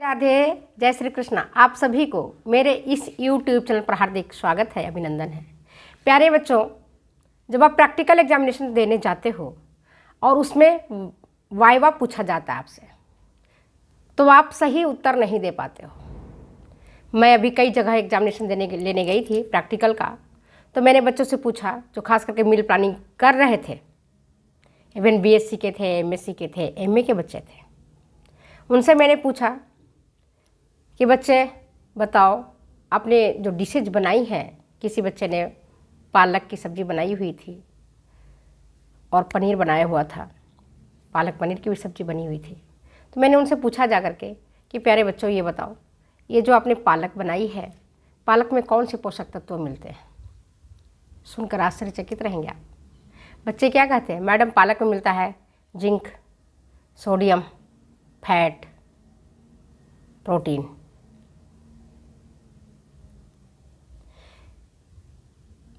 राधे, जय श्री कृष्ण। आप सभी को मेरे इस YouTube चैनल पर हार्दिक स्वागत है, अभिनंदन है। प्यारे बच्चों, जब आप प्रैक्टिकल एग्जामिनेशन देने जाते हो और उसमें वाइवा पूछा जाता है आपसे, तो आप सही उत्तर नहीं दे पाते हो। मैं अभी कई जगह एग्जामिनेशन लेने गई थी प्रैक्टिकल का, तो मैंने बच्चों से पूछा जो खास करके मील प्लानिंग कर रहे थे, इवन BSc के थे, MSc के थे, MA के बच्चे थे। उनसे मैंने पूछा कि बच्चे बताओ, आपने जो डिशेज बनाई हैं, किसी बच्चे ने पालक की सब्ज़ी बनाई हुई थी और पनीर बनाया हुआ था, पालक पनीर की भी सब्ज़ी बनी हुई थी। तो मैंने उनसे पूछा जा कर के कि प्यारे बच्चों ये बताओ, ये जो आपने पालक बनाई है, पालक में कौन से पोषक तत्व मिलते हैं? सुनकर आश्चर्यचकित रहेंगे आप। बच्चे क्या कहते हैं? मैडम, पालक में मिलता है जिंक, सोडियम, फैट, प्रोटीन।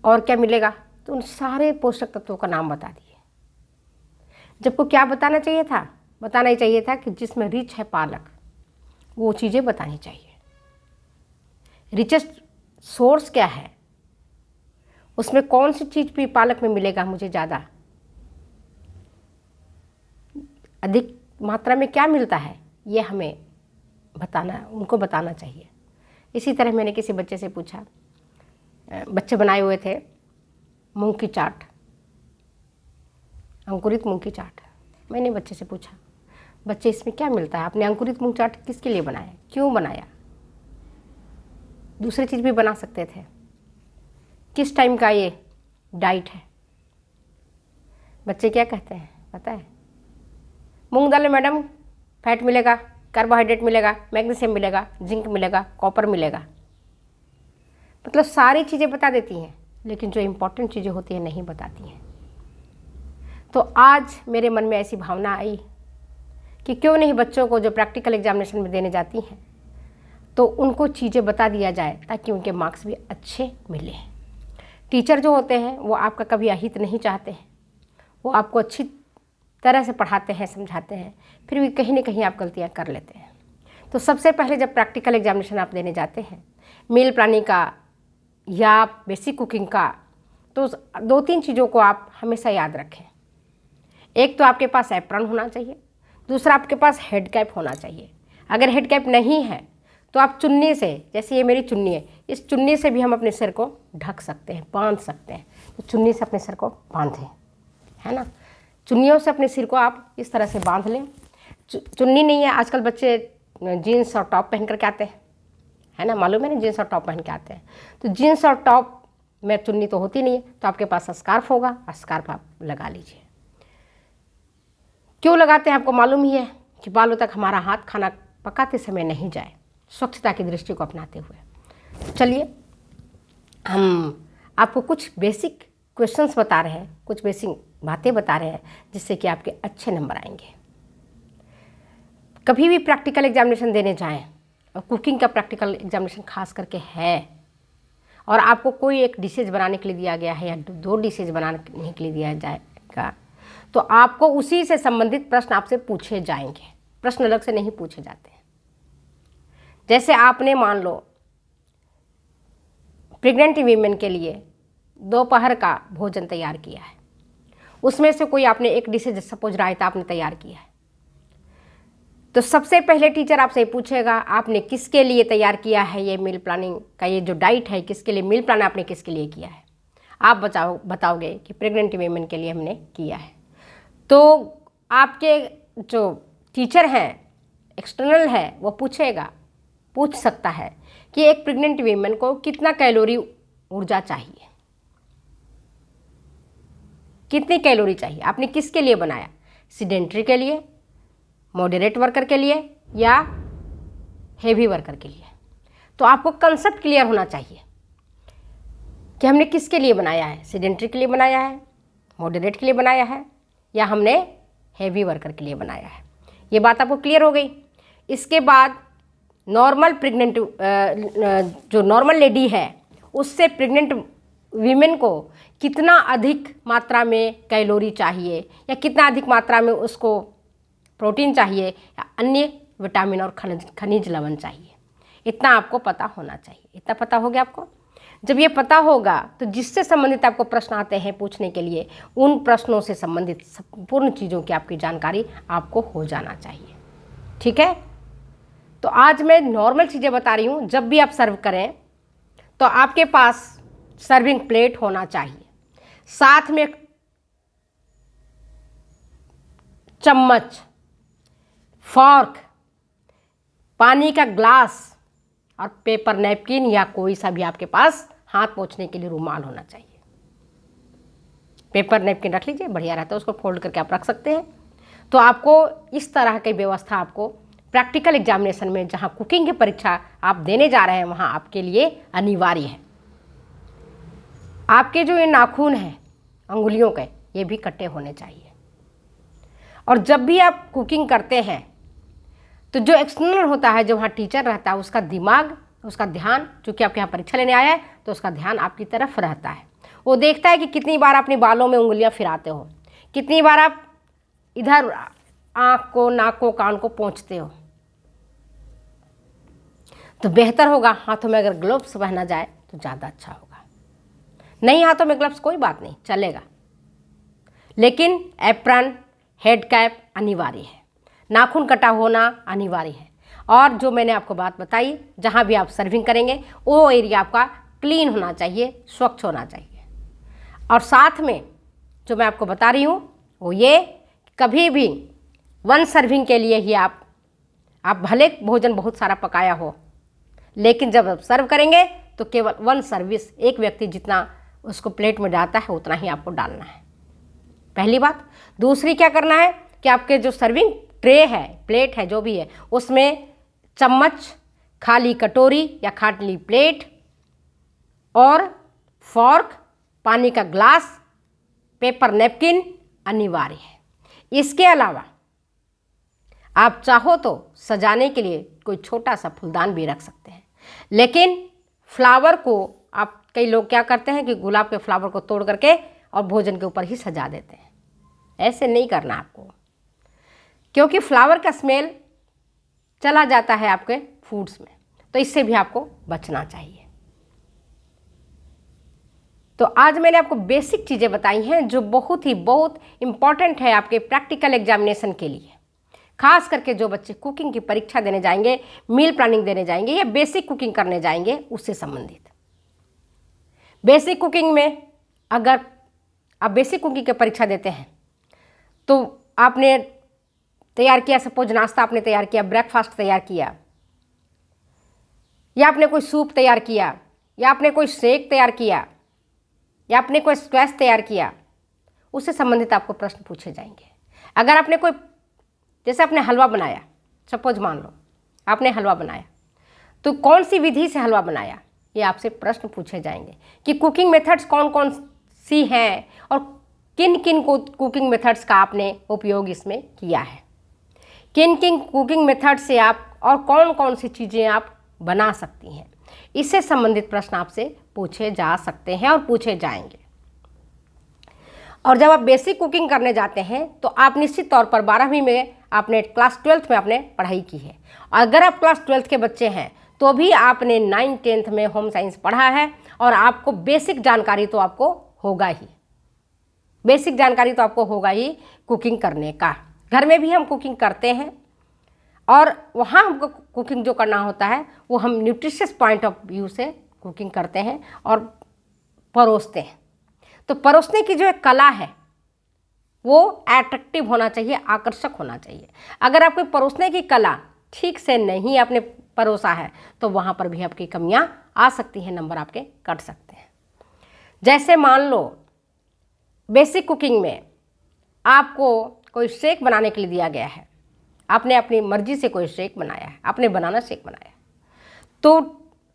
और क्या मिलेगा? तो उन सारे पोषक तत्वों का नाम बता दिए। जबको क्या बताना चाहिए था? बताना ही चाहिए था कि जिसमें रिच है पालक, वो चीज़ें बतानी चाहिए। रिचेस्ट सोर्स क्या है, उसमें कौन सी चीज़ भी पालक में मिलेगा मुझे ज़्यादा, अधिक मात्रा में क्या मिलता है, ये हमें उनको बताना चाहिए। इसी तरह मैंने किसी बच्चे से पूछा, बच्चे बनाए हुए थे मूंग की चाट, अंकुरित मूंग की चाट। मैंने बच्चे से पूछा, बच्चे इसमें क्या मिलता है? आपने अंकुरित मूंग चाट किसके लिए बनाया, क्यों बनाया? दूसरी चीज़ भी बना सकते थे। किस टाइम का ये डाइट है? बच्चे क्या कहते हैं पता है? मूंग दाल में मैडम फैट मिलेगा, कार्बोहाइड्रेट मिलेगा, मैग्नीशियम मिलेगा, जिंक मिलेगा, कॉपर मिलेगा। मतलब सारी चीज़ें बता देती हैं, लेकिन जो इम्पोर्टेंट चीज़ें होती हैं नहीं बताती हैं। तो आज मेरे मन में ऐसी भावना आई कि क्यों नहीं बच्चों को जो प्रैक्टिकल एग्जामिनेशन में देने जाती हैं, तो उनको चीज़ें बता दिया जाए ताकि उनके मार्क्स भी अच्छे मिले। टीचर जो होते हैं वो आपका कभी अहित नहीं चाहते हैं, वो आपको अच्छी तरह से पढ़ाते हैं, समझाते हैं, फिर भी कहीं ना कहीं आप गलतियाँ कर लेते हैं। तो सबसे पहले जब प्रैक्टिकल एग्जामिनेशन आप देने जाते हैं, मील प्लानिंग का या बेसिक कुकिंग का, तो 2-3 चीज़ों को आप हमेशा याद रखें। एक तो आपके पास एप्रन होना चाहिए, दूसरा आपके पास हेड कैप होना चाहिए। अगर हेड कैप नहीं है तो आप चुन्नी से, जैसे ये मेरी चुन्नी है, इस चुन्नी से भी हम अपने सिर को ढक सकते हैं, बांध सकते हैं। तो चुन्नी से अपने सिर को बांधें, है ना। चुन्नियों से अपने सिर को आप इस तरह से बांध लें। चुन्नी नहीं है, आजकल बच्चे जीन्स और टॉप पहन करके आते हैं, है ना, मालूम है ना, जीन्स और टॉप पहन के आते हैं। तो जीन्स और टॉप में चुन्नी तो होती नहीं है, तो आपके पास स्कार्फ होगा, स्कार्फ आप लगा लीजिए। क्यों लगाते हैं आपको मालूम ही है कि बालों तक हमारा हाथ खाना पकाते समय नहीं जाए, स्वच्छता की दृष्टि को अपनाते हुए। चलिए, हम आपको कुछ बेसिक क्वेश्चंस बता रहे हैं, कुछ बेसिक बातें बता रहे हैं, जिससे कि आपके अच्छे नंबर आएंगे। कभी भी प्रैक्टिकल एग्जामिनेशन देने जाएं, और कुकिंग का प्रैक्टिकल एग्जामिनेशन खास करके है, और आपको कोई एक डिशेज बनाने के लिए दिया गया है या 2 डिशेज बनाने के लिए दिया जाएगा, तो आपको उसी से संबंधित प्रश्न आपसे पूछे जाएंगे। प्रश्न अलग से नहीं पूछे जाते हैं। जैसे आपने मान लो प्रेग्नेंट वीमेन के लिए दोपहर का भोजन तैयार किया है, उसमें से कोई आपने एक डिशेज सपोज रायता आपने तैयार किया है, तो सबसे पहले टीचर आपसे पूछेगा आपने किसके लिए तैयार किया है, ये मील प्लानिंग का ये जो डाइट है, किसके लिए मील प्लान आपने किसके लिए किया है? आप बताओगे कि प्रेग्नेंट वीमेन के लिए हमने किया है। तो आपके जो टीचर हैं, एक्सटर्नल है, वो पूछ सकता है कि एक प्रेग्नेंट वीमेन को कितना कैलोरी ऊर्जा चाहिए, कितनी कैलोरी चाहिए, आपने किसके लिए बनाया, सीडेंटरी के लिए, मॉडरेट वर्कर के लिए या हेवी वर्कर के लिए। तो आपको कंसेप्ट क्लियर होना चाहिए कि हमने किसके लिए बनाया है, सीडेंटरी के लिए बनाया है, मॉडरेट के लिए बनाया है, या हमने हेवी वर्कर के लिए बनाया है। ये बात आपको क्लियर हो गई। इसके बाद नॉर्मल प्रेग्नेंट जो नॉर्मल लेडी है, उससे प्रेग्नेंट वीमेन को कितना अधिक मात्रा में कैलोरी चाहिए, या कितना अधिक मात्रा में उसको प्रोटीन चाहिए या अन्य विटामिन और खनिज लवण चाहिए। इतना आपको पता होना चाहिए। इतना पता हो गया आपको? जब ये पता होगा तो जिससे संबंधित आपको प्रश्न आते हैं पूछने के लिए, उन प्रश्नों से संबंधित संपूर्ण चीज़ों की आपकी जानकारी आपको हो जाना चाहिए। ठीक है? तो आज मैं नॉर्मल चीज़ें बता रही हूँ। जब भी आप सर्व करें तो आपके पास सर्विंग प्लेट होना चाहिए, साथ में एक चम्मच, फॉर्क, पानी का ग्लास और पेपर नैपकिन या कोई सा भी आपके पास हाथ पोंछने के लिए रुमाल होना चाहिए। पेपर नैपकिन रख लीजिए, बढ़िया रहता है, उसको फोल्ड करके आप रख सकते हैं। तो आपको इस तरह की व्यवस्था आपको प्रैक्टिकल एग्जामिनेशन में, जहाँ कुकिंग की परीक्षा आप देने जा रहे हैं, वहाँ आपके लिए अनिवार्य है। आपके जो ये नाखून हैं अंगुलियों के, ये भी कटे होने चाहिए। और जब भी आप कुकिंग करते हैं तो जो एक्सटर्नल होता है, जो वहाँ टीचर रहता है, उसका दिमाग, उसका ध्यान, चूँकि आपके यहाँ परीक्षा लेने आया है तो उसका ध्यान आपकी तरफ रहता है। वो देखता है कि कितनी बार अपने बालों में उंगलियाँ फिराते हो, कितनी बार आप इधर आँख को, नाक को, कान को पोंछते हो। तो बेहतर होगा हाथों में अगर ग्लव्स पहना जाए तो ज़्यादा अच्छा होगा। नहीं हाथों में ग्लव्स, कोई बात नहीं, चलेगा, लेकिन एप्रन, हेड कैप अनिवार्य है, नाखून कटा होना अनिवार्य है। और जो मैंने आपको बात बताई, जहाँ भी आप सर्विंग करेंगे वो एरिया आपका क्लीन होना चाहिए, स्वच्छ होना चाहिए। और साथ में जो मैं आपको बता रही हूँ वो ये, कभी भी वन सर्विंग के लिए ही आप भले भोजन बहुत सारा पकाया हो, लेकिन जब आप सर्व करेंगे तो केवल वन सर्विस, एक व्यक्ति जितना उसको प्लेट में डालता है उतना ही आपको डालना है, पहली बात। दूसरी क्या करना है कि आपके जो सर्विंग ट्रे है, प्लेट है, जो भी है, उसमें चम्मच, खाली कटोरी या खाली प्लेट और फॉर्क, पानी का ग्लास, पेपर नैपकिन अनिवार्य है। इसके अलावा आप चाहो तो सजाने के लिए कोई छोटा सा फूलदान भी रख सकते हैं, लेकिन फ्लावर को आप, कई लोग क्या करते हैं कि गुलाब के फ्लावर को तोड़ करके और भोजन के ऊपर ही सजा देते हैं। ऐसे नहीं करना आपको, क्योंकि फ्लावर का स्मेल चला जाता है आपके फूड्स में, तो इससे भी आपको बचना चाहिए। तो आज मैंने आपको बेसिक चीज़ें बताई हैं जो बहुत इम्पॉर्टेंट है आपके प्रैक्टिकल एग्जामिनेशन के लिए, खास करके जो बच्चे कुकिंग की परीक्षा देने जाएंगे, मील प्लानिंग देने जाएंगे या बेसिक कुकिंग करने जाएंगे, उससे संबंधित। बेसिक कुकिंग में अगर आप बेसिक कुकिंग की परीक्षा देते हैं तो आपने तैयार किया, सपोज नाश्ता आपने तैयार किया, ब्रेकफास्ट तैयार किया, या आपने कोई सूप तैयार किया, या आपने कोई शेक तैयार किया, या आपने कोई स्क्वैश तैयार किया, उससे संबंधित आपको प्रश्न पूछे जाएंगे। अगर आपने कोई, जैसे आपने हलवा बनाया, सपोज मान लो आपने हलवा बनाया, तो कौन सी विधि से हलवा बनाया, ये आपसे प्रश्न पूछे जाएंगे कि कुकिंग मेथड्स कौन कौन सी हैं और किन किन कुकिंग मेथड्स का आपने उपयोग इसमें किया है, किन किन कुकिंग मेथड से आप और कौन कौन सी चीज़ें आप बना सकती हैं। इससे संबंधित प्रश्न आपसे पूछे जा सकते हैं और पूछे जाएंगे। और जब आप बेसिक कुकिंग करने जाते हैं तो आप निश्चित तौर पर 12वीं में आपने क्लास 12th में आपने पढ़ाई की है। अगर आप क्लास 12th के बच्चे हैं तो भी आपने 9th 10th में होम साइंस पढ़ा है और आपको बेसिक जानकारी तो आपको होगा ही, बेसिक जानकारी तो आपको होगा ही कुकिंग करने का। घर में भी हम कुकिंग करते हैं और वहाँ हमको कुकिंग जो करना होता है वो हम न्यूट्रिशियस पॉइंट ऑफ व्यू से कुकिंग करते हैं और परोसते हैं। तो परोसने की जो एक कला है वो एट्रैक्टिव होना चाहिए, आकर्षक होना चाहिए। अगर आपकी परोसने की कला ठीक से नहीं आपने परोसा है तो वहाँ पर भी आपकी कमियाँ आ सकती हैं, नंबर आपके कट सकते हैं। जैसे मान लो बेसिक कुकिंग में आपको कोई शेक बनाने के लिए दिया गया है, आपने अपनी मर्जी से कोई शेक बनाया है, आपने बनाना शेक बनाया, तो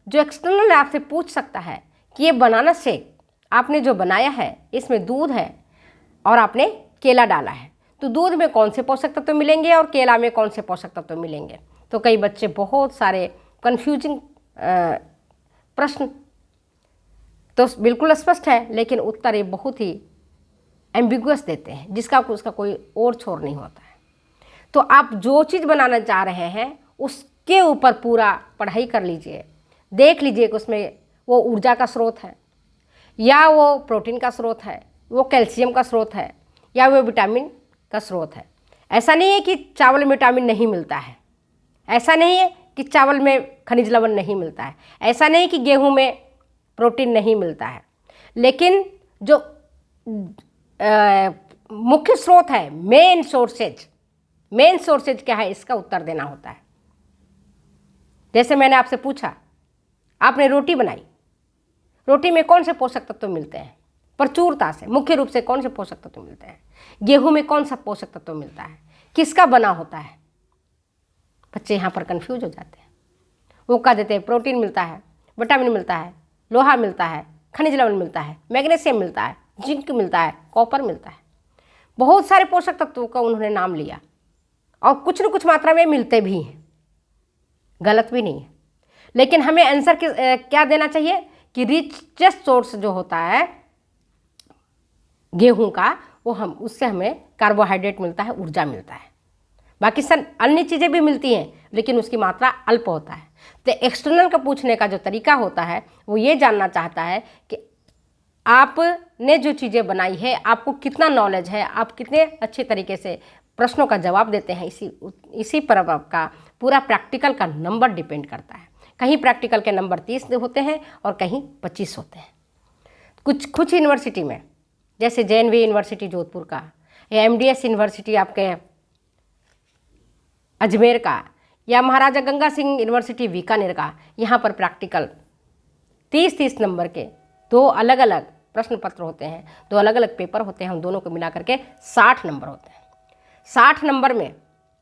जो एक्सटर्नल आपसे पूछ सकता है कि ये बनाना शेक आपने जो बनाया है इसमें दूध है और आपने केला डाला है, तो दूध में कौन से पोषक तत्व मिलेंगे और केला में कौन से पोषक तत्व मिलेंगे। तो कई बच्चे बहुत सारे कन्फ्यूजिंग प्रश्न, तो बिल्कुल स्पष्ट है लेकिन उत्तर ये बहुत ही एम्बिगुअस देते हैं, जिसका उसका कोई और छोर नहीं होता है। तो आप जो चीज़ बनाना चाह रहे हैं उसके ऊपर पूरा पढ़ाई कर लीजिए, देख लीजिए कि उसमें वो ऊर्जा का स्रोत है या वो प्रोटीन का स्रोत है, वो कैल्शियम का स्रोत है या वो विटामिन का स्रोत है। ऐसा नहीं है कि चावल में विटामिन नहीं मिलता है, ऐसा नहीं है कि चावल में खनिज लवण नहीं मिलता है, ऐसा नहीं कि गेहूं में प्रोटीन नहीं मिलता है, लेकिन जो मुख्य स्रोत है, मेन सोर्सेज क्या है, इसका उत्तर देना होता है। जैसे मैंने आपसे पूछा, आपने रोटी बनाई, रोटी में कौन से पोषक तत्व मिलते हैं? प्रचुरता से, मुख्य रूप से कौन से पोषक तत्व मिलते हैं? गेहूं में कौन सा पोषक तत्व मिलता है? किसका बना होता है? बच्चे यहाँ पर कंफ्यूज हो जाते हैं। वो कह देते हैं प्रोटीन मिलता है, विटामिन मिलता है, लोहा मिलता है, खनिज लवण मिलता है, मैग्नीशियम मिलता है, जिंक मिलता है, कॉपर मिलता है। बहुत सारे पोषक तत्वों का उन्होंने नाम लिया और कुछ न कुछ मात्रा में मिलते भी हैं, गलत भी नहीं है। लेकिन हमें आंसर क्या देना चाहिए कि रिचेस्ट सोर्स जो होता है गेहूं का, वो उससे हमें कार्बोहाइड्रेट मिलता है, ऊर्जा मिलता है। बाकी सब अन्य चीज़ें भी मिलती हैं लेकिन उसकी मात्रा अल्प होता है। तो एक्सटर्नल का पूछने का जो तरीका होता है वो ये जानना चाहता है कि आपने जो चीज़ें बनाई है आपको कितना नॉलेज है, आप कितने अच्छे तरीके से प्रश्नों का जवाब देते हैं। इसी पर आपका पूरा प्रैक्टिकल का नंबर डिपेंड करता है। कहीं प्रैक्टिकल के नंबर 30 होते हैं और कहीं 25 होते हैं। कुछ यूनिवर्सिटी में, जैसे JNV यूनिवर्सिटी जोधपुर का या MDS यूनिवर्सिटी आपके अजमेर का या महाराजा गंगा सिंह यूनिवर्सिटी बीकानेर का, यहाँ पर प्रैक्टिकल 30-30 नंबर के 2 अलग अलग प्रश्न पत्र होते हैं, 2 अलग अलग पेपर होते हैं, उन दोनों को मिला करके 60 नंबर होते हैं। 60 नंबर में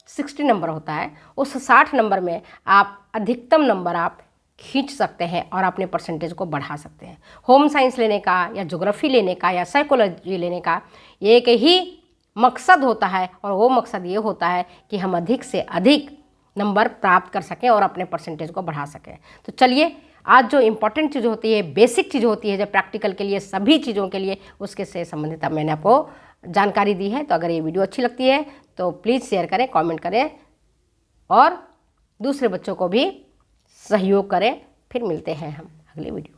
60 नंबर होता है। उस 60 नंबर में आप अधिकतम नंबर आप खींच सकते हैं और अपने परसेंटेज को बढ़ा सकते हैं। होम साइंस लेने का या ज्योग्राफी लेने का या साइकोलॉजी लेने का एक ही मकसद होता है और वो मकसद ये होता है कि हम अधिक से अधिक नंबर प्राप्त कर सकें और अपने परसेंटेज को बढ़ा सकें। तो चलिए, आज जो इम्पॉर्टेंट चीज़ होती है, बेसिक चीज़ होती है, जो प्रैक्टिकल के लिए, सभी चीज़ों के लिए, उसके से संबंधित मैंने आपको जानकारी दी है। तो अगर ये वीडियो अच्छी लगती है तो प्लीज़ शेयर करें, कमेंट करें और दूसरे बच्चों को भी सहयोग करें। फिर मिलते हैं हम अगले वीडियो।